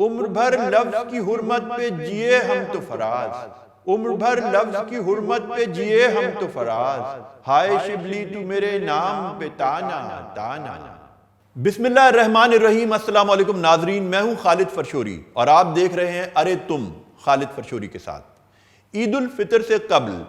عمر بھر لفظ کی حرمت پہ جیے ہم تو فراز، عمر بھر لفظ کی حرمت پہ جیے ہم تو فراز، ہائے شبلی تو میرے نام پہ تانا تانا۔ بسم اللہ الرحمن الرحیم۔ السلام علیکم ناظرین، میں ہوں خالد فرشوری اور آپ دیکھ رہے ہیں ارے تم خالد فرشوری کے ساتھ۔ عید الفطر سے قبل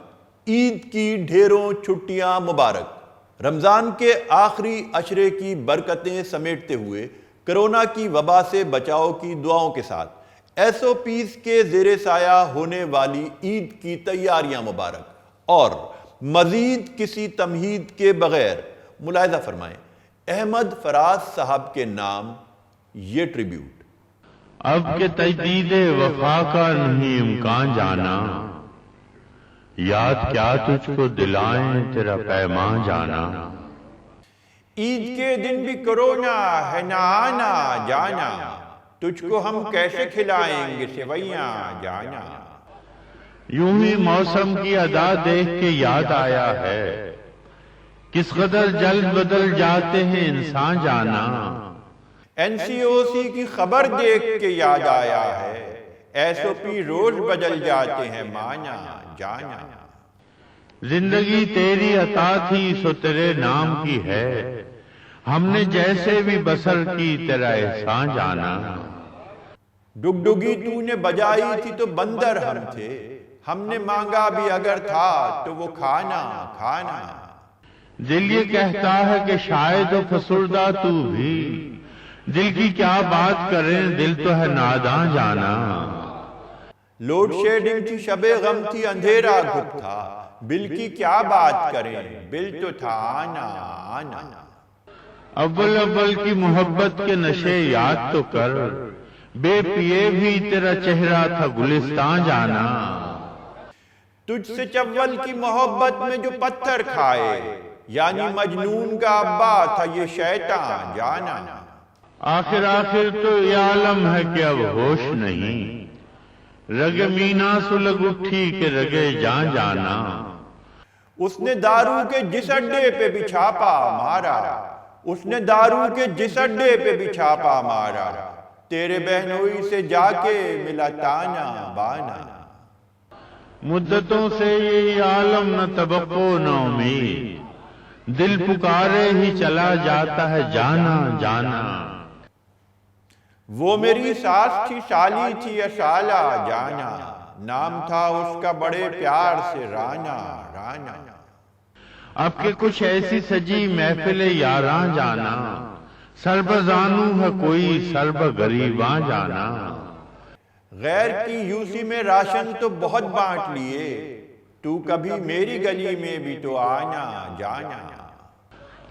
عید کی ڈھیروں چھٹیاں مبارک۔ رمضان کے آخری عشرے کی برکتیں سمیٹتے ہوئے کرونا کی وبا سے بچاؤ کی دعاؤں کے ساتھ ایس او پیز کے زیر سایہ ہونے والی عید کی تیاریاں مبارک۔ اور مزید کسی تمہید کے بغیر ملاحظہ فرمائیں احمد فراز صاحب کے نام یہ ٹریبیوٹ۔ اب کے تجدید وفا کا نہیں امکان جانا، یاد کیا تجھ کو دلائیں تیرا پیمان جانا۔ عید کے دن بھی کرونا ہے نہ آنا جانا، تجھ کو ہم کیسے کھلائیں گے سویاں جانا۔ یوں ہی موسم کی ادا دیکھ کے یاد آیا ہے، کس قدر جلد بدل جاتے ہیں انسان جانا۔ این سی او سی کی خبر دیکھ کے یاد آیا ہے، ایس او پی روز بدل جاتے ہیں مانا جانا۔ زندگی تیری عطا تھی سو تیرے نام کی ہے، ہم نے جیسے بھی بسر کی تیرا احسان جانا۔ ڈگڈگی تو نے بجائی تھی تو بندر ہم تھے، ہم نے مانگا بھی اگر تھا تو وہ کھانا کھانا۔ دل یہ کہتا ہے کہ شاید و فسردہ تو بھی، دل کی کیا بات کریں دل تو ہے ناداں جانا۔ لوڈ شیڈنگ تھی شب غم تھی اندھیرا گھٹ تھا، بل کی کیا بات کریں بل تو تھا آنا آنا۔ اول اول کی محبت کے نشے یاد تو کر، بے پیے بھی تیرا چہرہ تھا گلستان جانا۔ تجھ سے چول کی محبت میں جو پتھر کھائے، یعنی مجنون کا ابا تھا یہ شیطان جانا۔ آخر تو یہ عالم ہے کہ اب ہوش نہیں، رگ مینا سلگ اٹھی کہ رگے جان جانا۔ اس نے دارو کے جس اڈے پہ بھی چھاپا مارا، اس نے دارو کے جس اڈے پہ بھی چھاپا مارا، تیرے بہنوئی سے جا کے ملا تانا بانا۔ مدتوں سے یہ عالم نہ توقع نہ امید، دل پکارے ہی چلا جاتا ہے جانا جانا۔ وہ میری ساس تھی سالی تھی یا سالہ جانا، نام تھا اس کا بڑے پیار سے رانا رانا۔ اب کے کچھ ایسی سجی محفل یاراں جانا، سربزانو ہے کوئی سرب غریباں جانا۔ غیر کی یو سی میں راشن تو بہت بانٹ لیے، تو کبھی میری گلی میں بھی تو آنا جانا۔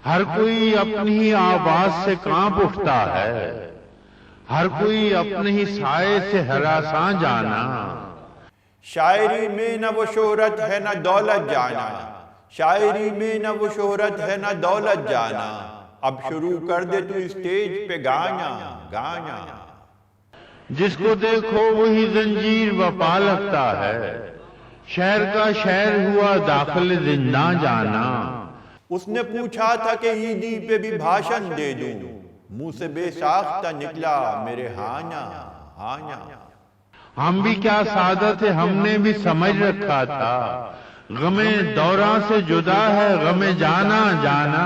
ہر کوئی اپنی ہی آواز سے کانپ اٹھتا ہے، ہر کوئی اپنے ہی سائے سے ہراساں جانا۔ شاعری میں نہ وہ شہرت ہے نہ دولت جانا، شاعری میں نہ وہ شہرت ہے نہ دولت جانا، اب شروع کر دے تو اسٹیج پہ گانا گانا۔ جس کو دیکھو وہی زنجیر وفا لگتا ہے، شہر کا شہر ہوا داخل زنداں جانا۔ اس نے پوچھا تھا کہ عیدی پہ بھی بھاشن دے دوں، منہ سے بے ساختہ نکلا میرے ہانا ہانا۔ ہم بھی کیا سعادت ہے ہم نے بھی سمجھ رکھا تھا، غم دوراں سے جدا ہے غم جانا جانا۔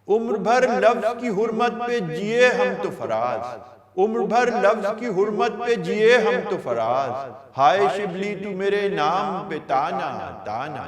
عمر بھر لفظ کی حرمت پہ جیے ہم تو فراز، عمر بھر لفظ کی حرمت پہ جیے ہم تو فراز، ہائے شبلی تو میرے نام پہ تانا تانا۔